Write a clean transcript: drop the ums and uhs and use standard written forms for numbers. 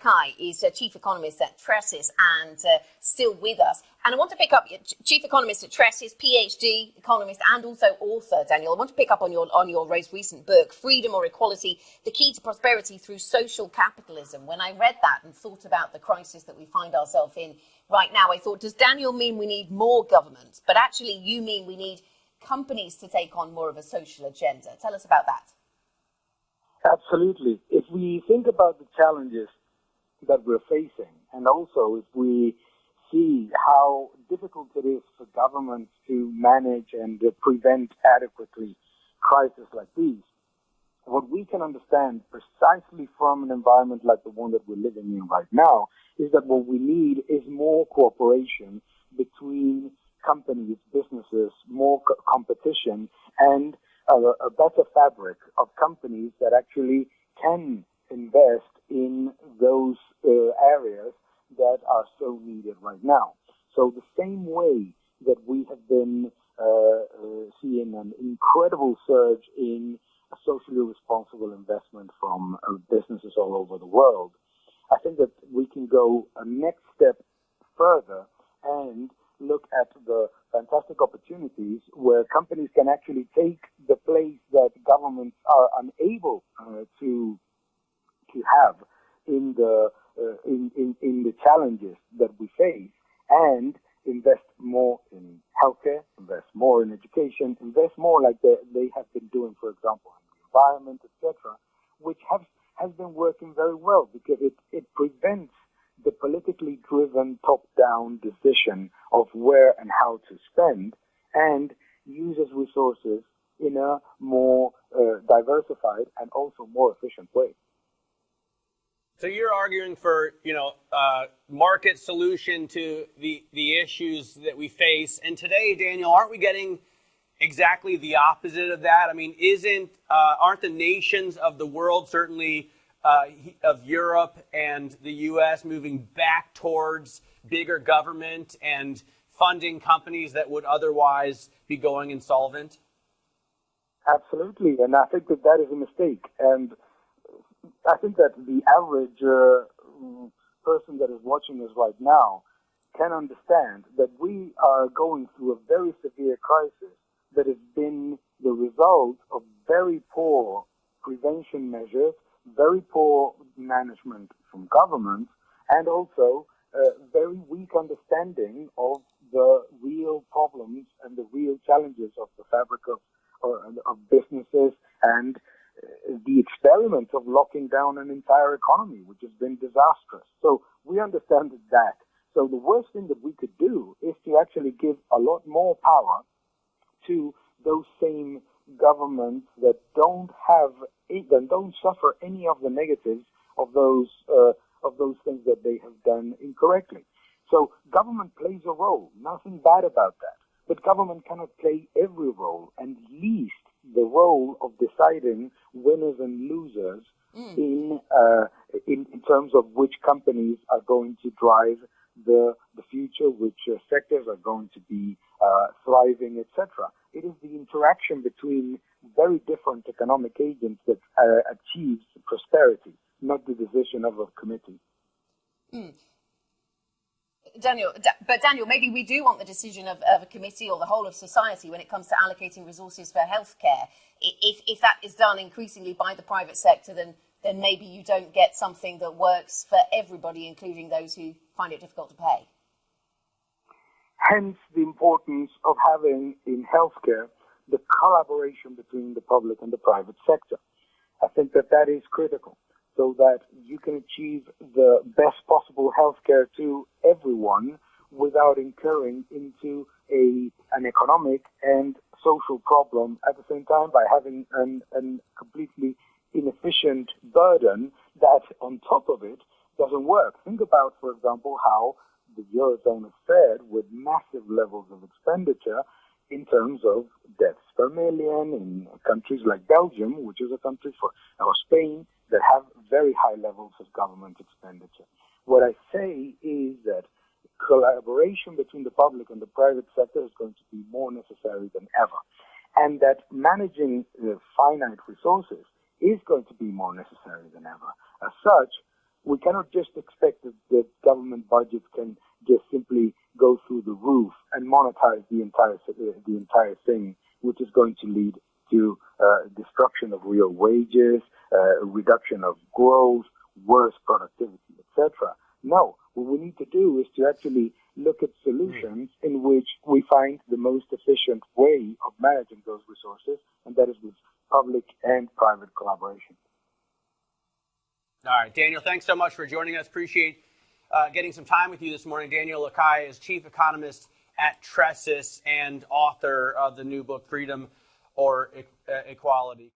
Lacalle is chief economist at Tressis and still with us. And I want to pick up, chief economist at Tressis, PhD economist and also author, Daniel. I want to pick up on your most recent book, Freedom or Equality, The Key to Prosperity Through Social Capitalism. When I read that and thought about the crisis that we find ourselves in right now, I thought, does Daniel mean we need more government? But actually, you mean we need companies to take on more of a social agenda. Tell us about that. Absolutely. If we think about the challenges that we're facing, and also if we see how difficult it is for governments to manage and prevent adequately crises like these, what we can understand precisely from an environment like the one that we're living in right now is that what we need is more cooperation between companies, businesses, more competition, and a better fabric of companies that actually can invest in those areas that are so needed right now. So the same way that we have been seeing an incredible surge in socially responsible investment from businesses all over the world, I think that we can go a next step further and look at the fantastic opportunities where companies can actually take the place that governments are unable to have in the challenges that we face, and invest more in healthcare, invest more in education, invest more like they have been doing, for example, in the environment, etc., which has been working very well because it prevents the politically driven top-down decision of where and how to spend, and uses resources in a more diversified and also more efficient way. So you're arguing for, market solution to the issues that we face. And today, Daniel, aren't we getting exactly the opposite of that? I mean, aren't the nations of the world, certainly of Europe and the U.S., moving back towards bigger government and funding companies that would otherwise be going insolvent? Absolutely, and I think that is a mistake. And I think that the average person that is watching us right now can understand that we are going through a very severe crisis that has been the result of very poor prevention measures, very poor management from governments, and also very weak understanding of the real problems and the real challenges of the fabric of businesses and the experiment of locking down an entire economy, which has been disastrous. So we understand that. So the worst thing that we could do is to actually give a lot more power to those same governments that don't suffer any of the negatives of those things that they have done incorrectly. So government plays a role, nothing bad about that. But government cannot play every role, and least the role of deciding winners and losers in terms of which companies are going to drive the future, which sectors are going to be thriving, etc. It is the interaction between very different economic agents that achieves prosperity, not the decision of a committee. Daniel, maybe we do want the decision of a committee or the whole of society when it comes to allocating resources for healthcare. If that is done increasingly by the private sector, then maybe you don't get something that works for everybody, including those who find it difficult to pay. Hence the importance of having in healthcare the collaboration between the public and the private sector. I think that is critical, so that you can achieve the best possible healthcare to everyone without incurring into an economic and social problem at the same time by having a completely inefficient burden that on top of it doesn't work. Think about, for example, how the Eurozone has fared with massive levels of expenditure in terms of deaths per million in countries like Belgium, which is a country or Spain, that have very high levels of government expenditure. What I say is that collaboration between the public and the private sector is going to be more necessary than ever, and that managing finite resources is going to be more necessary than ever. As such, we cannot just expect that government budgets can just simply go through the roof and monetize the entire thing, which is going to lead to destruction of real wages, reduction of growth, worse productivity, etc. No, what we need to do is to actually look at solutions in which we find the most efficient way of managing those resources, and that is with public and private collaboration. All right, Daniel, thanks so much for joining us. Appreciate getting some time with you this morning. Daniel Lacalle is chief economist at Tressis and author of the new book, Freedom or Equality.